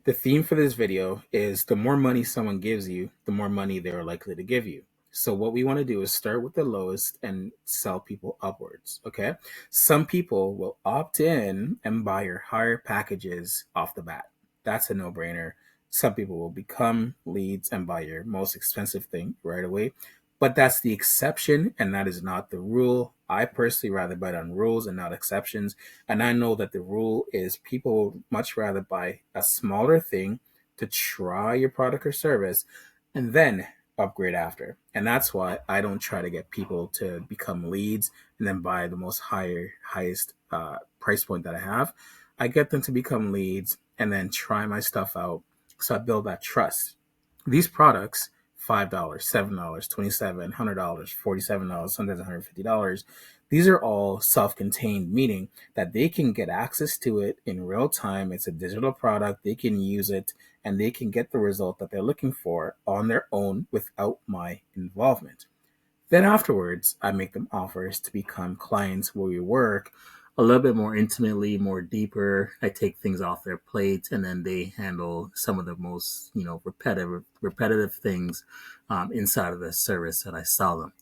The theme for this video is the more money someone gives you, the more money they're likely to give you. So what we want to do is start with the lowest and sell people upwards. Okay. Some people will opt in and buy your higher packages off the bat. That's a no brainer. Some people will become leads and buy your most expensive thing right away. But that's the exception, and that is not the rule. I personally rather bet on rules and not exceptions. And I know that the rule is people would much rather buy a smaller thing to try your product or service and then upgrade after. And that's why I don't try to get people to become leads and then buy the highest price point that I have. I get them to become leads and then try my stuff out. So I build that trust. These products, $5, $7, $27, $100, $47, sometimes $150. These are all self-contained, meaning that they can get access to it in real time. It's a digital product. They can use it and they can get the result that they're looking for on their own without my involvement. Then afterwards, I make them offers to become clients where we work a little bit more intimately, more deeper. I take things off their plate, and then they handle some of the most, repetitive things inside of the service that I sell them.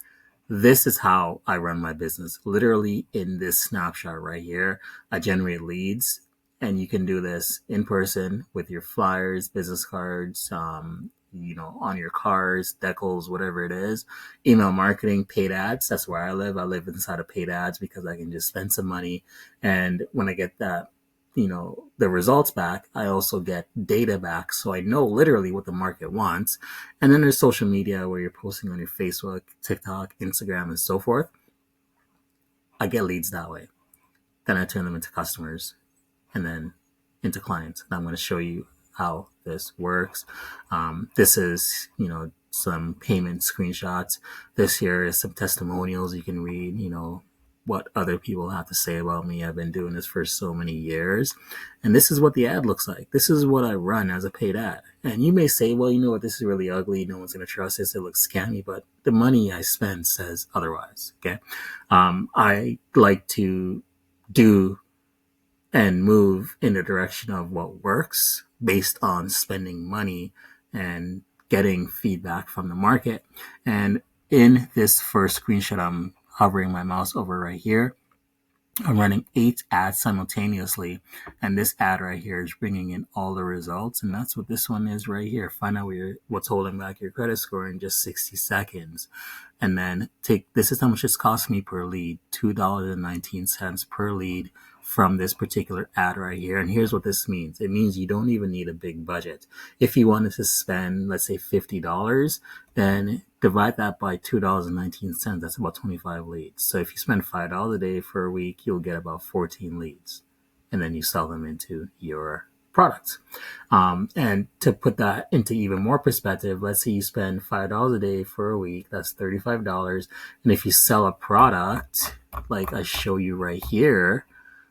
This is how I run my business. Literally in this snapshot right here, I generate leads, and you can do this in person with your flyers, business cards, on your cars, decals, whatever it is. Email marketing, paid ads. That's where I live. I live inside of paid ads because I can just spend some money. And when I get that, the results back, I also get data back. So I know literally what the market wants. And then there's social media where you're posting on your Facebook, TikTok, Instagram, and so forth. I get leads that way. Then I turn them into customers and then into clients. And I'm going to show you how this works. This is, some payment screenshots. This here is some testimonials you can read, what other people have to say about me. I've been doing this for so many years. And this is what the ad looks like. This is what I run as a paid ad. And you may say, well, you know what, this is really ugly. No one's going to trust this. It looks scammy, but the money I spend says otherwise. Okay. I like to do and move in the direction of what works based on spending money and getting feedback from the market. And in this first screenshot, I'm hovering my mouse over right here. I'm running 8 ads simultaneously, and this ad right here is bringing in all the results, and that's what this one is right here. Find out what's holding back your credit score in just 60 seconds, and then this is how much it's cost me per lead, $2.19 per lead from this particular ad right here. And here's what this means. It means you don't even need a big budget. If you wanted to spend, let's say $50, then divide that by $2.19. That's about 25 leads. So if you spend $5 a day for a week, you'll get about 14 leads. And then you sell them into your products. And to put that into even more perspective, let's say you spend $5 a day for a week, that's $35. And if you sell a product, like I show you right here,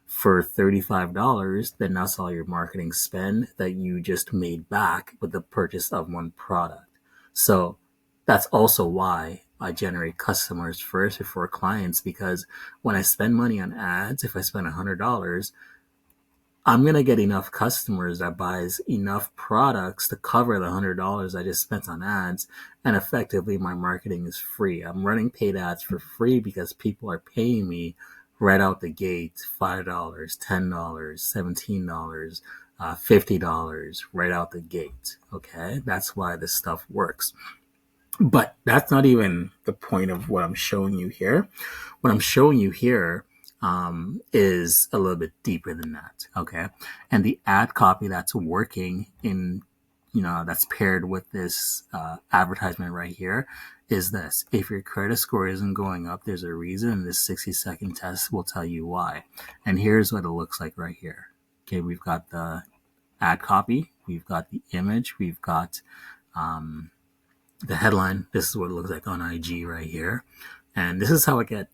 for $35, then that's all your marketing spend that you just made back with the purchase of one product. So that's also why I generate customers first before clients, because when I spend money on ads, if I spend $100, I'm going to get enough customers that buys enough products to cover the $100 I just spent on ads. And effectively, my marketing is free. I'm running paid ads for free because people are paying me right out the gate, $5, $10, $17, $50 right out the gate. Okay. That's why this stuff works. But that's not even the point of what I'm showing you here. What I'm showing you here is a little bit deeper than that. Okay. And the ad copy that's working that's paired with this advertisement right here is this. If your credit score isn't going up, there's a reason, and this 60-second test will tell you why. And here's what it looks like right here. Okay, we've got the ad copy, we've got the image, we've got the headline. This is what it looks like on IG right here. And this is how I get,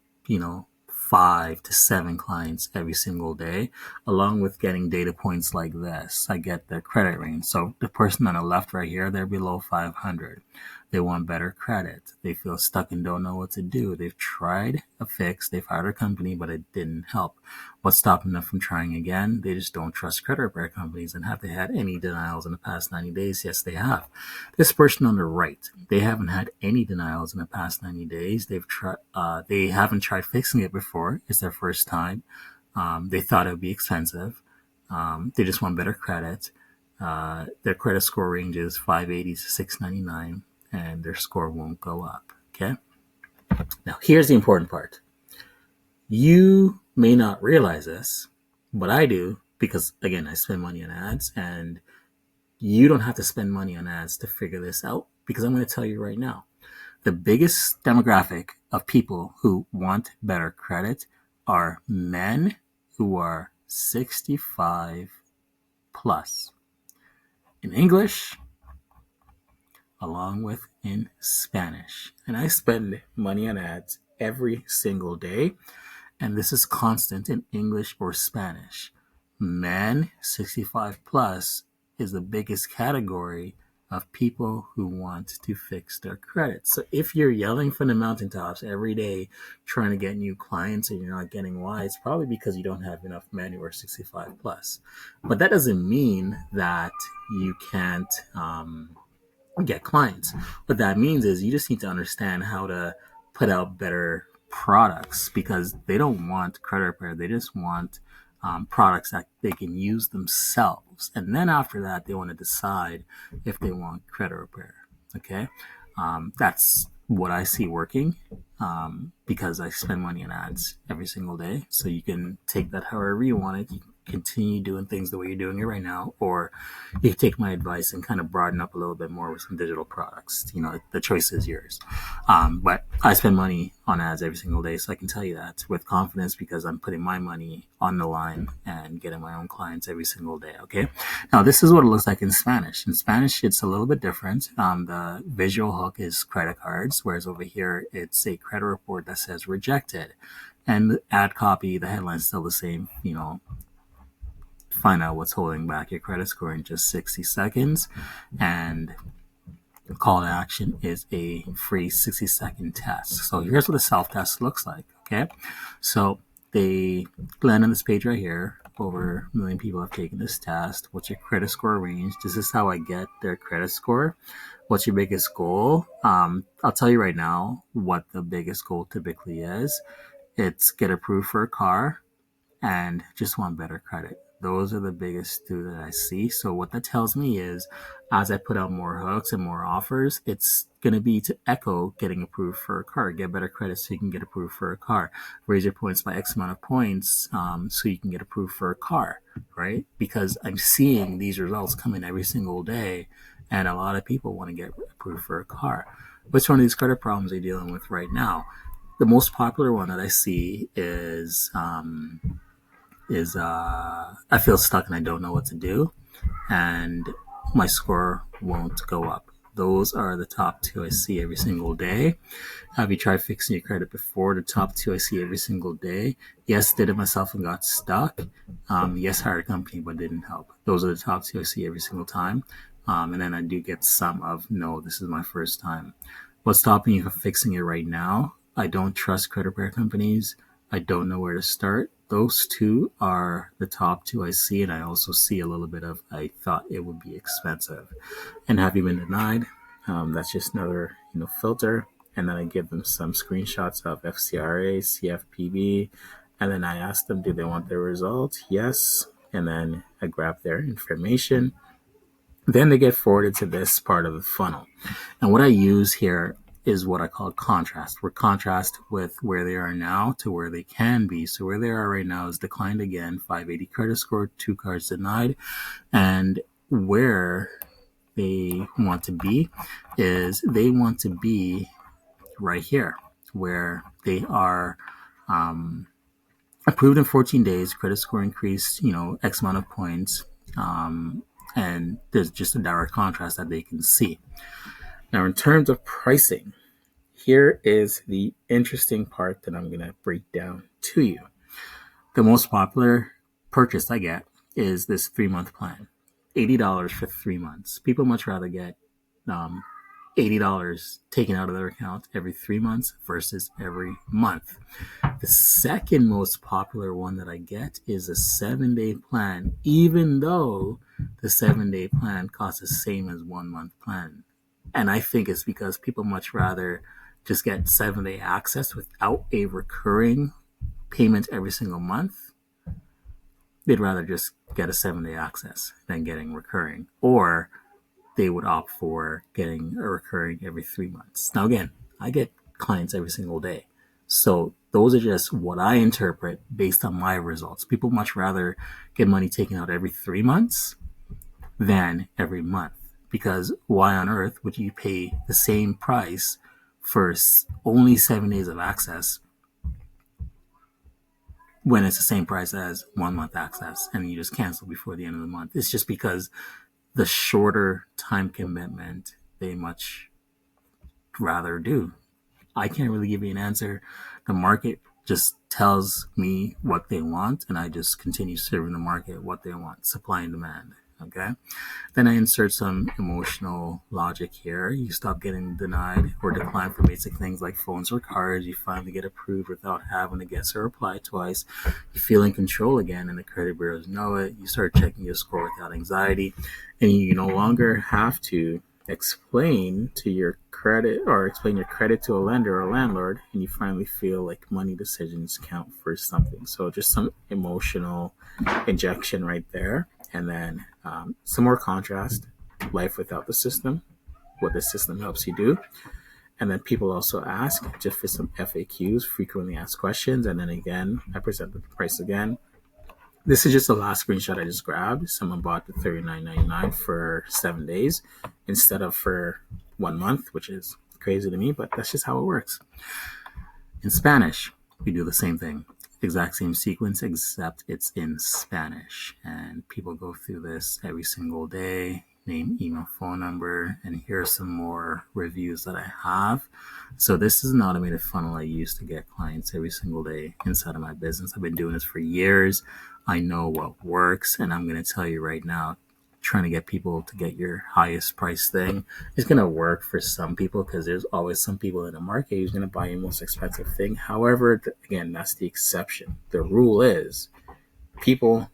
5 to 7 clients every single day, along with getting data points like this. I get their credit range. So the person on the left right here, they're below 500. They want better credit. They feel stuck and don't know what to do. They've tried a fix. They've hired a company, but it didn't help. What's stopping them from trying again? They just don't trust credit repair companies. And have they had any denials in the past 90 days? Yes, they have. This person on the right, they haven't had any denials in the past 90 days. They haven't tried fixing it before. It's their first time. They thought it would be expensive. They just want better credit. Their credit score ranges 580 to 699, and their score won't go up. Okay. Now, here's the important part. You may not realize this, but I do because, again, I spend money on ads, and you don't have to spend money on ads to figure this out because I'm going to tell you right now. The biggest demographic of people who want better credit are men who are 65 plus. In English, along with in Spanish. And I spend money on ads every single day. And this is constant in English or Spanish. Men 65 plus is the biggest category of people who want to fix their credit. So if you're yelling from the mountaintops every day trying to get new clients and you're not getting why, it's probably because you don't have enough men who are 65 plus. But that doesn't mean that you can't get clients. What that means is you just need to understand how to put out better products because they don't want credit repair. They just want products that they can use themselves. And then after that, they want to decide if they want credit repair. Okay. That's what I see working because I spend money on ads every single day. So you can take that however you want it. You can continue doing things the way you're doing it right now, or you can take my advice and kind of broaden up a little bit more with some digital products. You know, the choice is yours. But I spend money on ads every single day, so I can tell you that with confidence because I'm putting my money on the line and getting my own clients every single day. Okay. Now, this is what it looks like in Spanish. In Spanish, it's a little bit different. The visual hook is credit cards, whereas over here, it's a credit report that says rejected. And the ad copy, the headline's still the same, you know, find out what's holding back your credit score in just 60 seconds. And the call to action is a free 60-second test. So here's what a self-test looks like. Okay. So they land on this page right here. Over 1 million people have taken this test. What's your credit score range? This is how I get their credit score. What's your biggest goal? I'll tell you right now what the biggest goal typically is. It's get approved for a car and just want better credit. Those are the biggest two that I see. So what that tells me is as I put out more hooks and more offers, it's going to be to echo getting approved for a car, get better credit so you can get approved for a car, raise your points by X amount of points so you can get approved for a car, right? Because I'm seeing these results come in every single day and a lot of people want to get approved for a car. Which one of these credit problems are you dealing with right now? The most popular one that I see is I feel stuck and I don't know what to do, and my score won't go up. Those are the top two I see every single day. Have you tried fixing your credit before? The top two I see every single day. Yes, did it myself and got stuck. Yes, hired a company, but didn't help. Those are the top two I see every single time. And then I do get some of, no, this is my first time. What's stopping you from fixing it right now? I don't trust credit repair companies. I don't know where to start. Those two are the top two I see, and I also see a little bit of I thought it would be expensive. And have you been denied? That's just another filter. And then I give them some screenshots of FCRA, CFPB, and then I ask them, do they want their results? Yes. And then I grab their information. Then they get forwarded to this part of the funnel. And what I use here is what I call contrast. We're contrast with where they are now to where they can be. So where they are right now is declined again, 580 credit score, 2 cards denied. And where they want to be is they want to be right here where they are approved in 14 days, credit score increased, X amount of points. And there's just a direct contrast that they can see. Now, in terms of pricing, here is the interesting part that I'm going to break down to you. The most popular purchase I get is this 3-month plan, $80 for 3 months. People much rather get $80 taken out of their account every 3 months versus every month. The second most popular one that I get is a 7-day plan, even though the 7-day plan costs the same as 1 month plan. And I think it's because people much rather just get 7-day access without a recurring payment every single month. They'd rather just get a 7-day access than getting recurring, or they would opt for getting a recurring every 3 months. Now, again, I get clients every single day. So those are just what I interpret based on my results. People much rather get money taken out every 3 months than every month. Because why on earth would you pay the same price for only 7 days of access when it's the same price as 1 month access and you just cancel before the end of the month? It's just because the shorter time commitment they much rather do. I can't really give you an answer. The market just tells me what they want, and I just continue serving the market what they want, supply and demand. Okay. Then I insert some emotional logic here. You stop getting denied or declined for basic things like phones or cars. You finally get approved without having to guess or apply twice. You feel in control again, and the credit bureaus know it. You start checking your score without anxiety, and you no longer have to explain your credit to a lender or a landlord, and you finally feel like money decisions count for something. So just some emotional injection right there. And then some more contrast, life without the system, what the system helps you do. And then people also ask just for some FAQs, frequently asked questions. And then again, I present the price again. This is just the last screenshot I just grabbed. Someone bought the $39.99 for 7 days instead of for 1 month, which is crazy to me, but that's just how it works. In Spanish, we do the same thing. Exact same sequence, except it's in Spanish. And people go through this every single day. Name, email, phone number, and here are some more reviews that I have. So this is an automated funnel I use to get clients every single day inside of my business. I've been doing this for years. I know what works, and I'm going to tell you right now, trying to get people to get your highest price thing is going to work for some people because there's always some people in the market who's going to buy your most expensive thing. However, again, that's the exception. The rule is people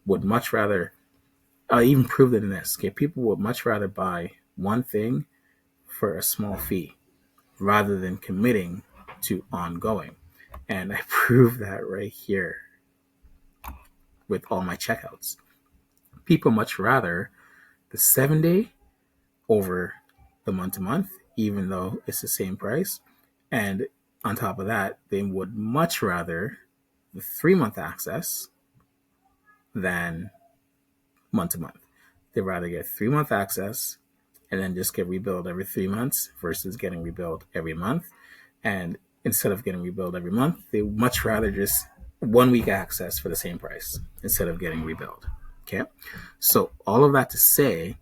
would much rather, even prove that in this, okay, people would much rather buy one thing for a small fee rather than committing to ongoing. And I prove that right here with all my checkouts. People much rather the 7-day over the month to month, even though it's the same price. And on top of that, they would much rather the 3-month access than month to month. They'd rather get 3-month access and then just get rebilled every 3 months versus getting rebilled every month. And instead of getting rebilled every month, they much rather just 1 week access for the same price instead of getting rebilled. Okay. So all of that to say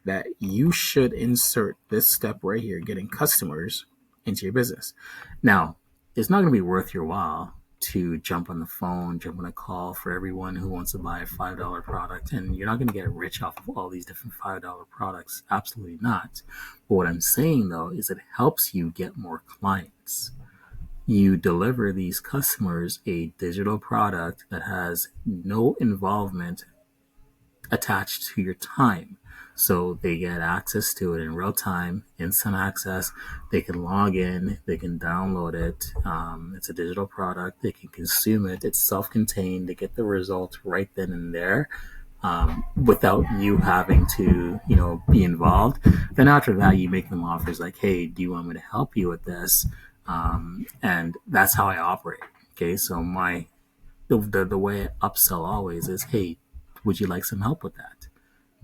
that you should insert this step right here, getting customers into your business. Now, it's not going to be worth your while to jump on the phone, jump on a call for everyone who wants to buy a $5 product. And you're not going to get rich off of all these different $5 products. Absolutely not. But what I'm saying, though, is it helps you get more clients. You deliver these customers a digital product that has no involvement attached to your time. So they get access to it in real time, instant access. They can log in, they can download it. It's a digital product. They can consume it. It's self-contained. They get the result right then and there without you having to, be involved. Then after that, you make them offers like, hey, do you want me to help you with this? And that's how I operate. Okay, so the way I upsell always is, hey, would you like some help with that?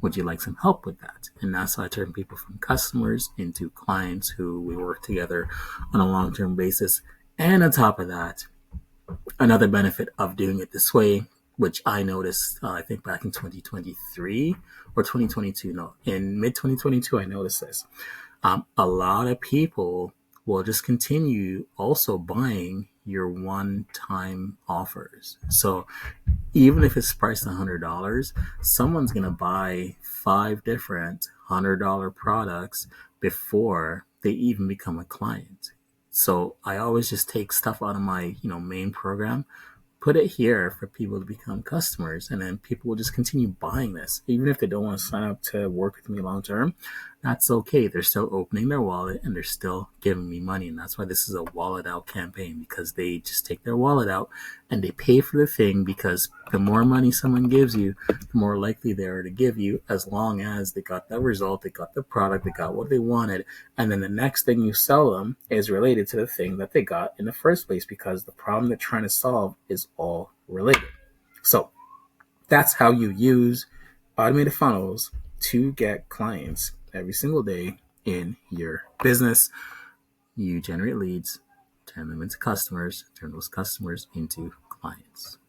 Would you like some help with that? And that's how I turn people from customers into clients who we work together on a long-term basis. And on top of that, another benefit of doing it this way, which I noticed, I think back in 2023 or 2022, no, in mid-2022, I noticed this. A lot of people will just continue also buying your one-time offers. So even if it's priced $100, someone's going to buy 5 different $100 products before they even become a client. So I always just take stuff out of my, main program, put it here for people to become customers, and then people will just continue buying this even if they don't want to sign up to work with me long term. That's okay. They're still opening their wallet and they're still giving me money. And that's why this is a wallet out campaign, because they just take their wallet out and they pay for the thing, because the more money someone gives you, the more likely they are to give you, as long as they got that result, they got the product, they got what they wanted, and then the next thing you sell them is related to the thing that they got in the first place, because the problem they're trying to solve is all related. So that's how you use automated funnels to get clients every single day in your business. You generate leads, turn them into customers, turn those customers into clients.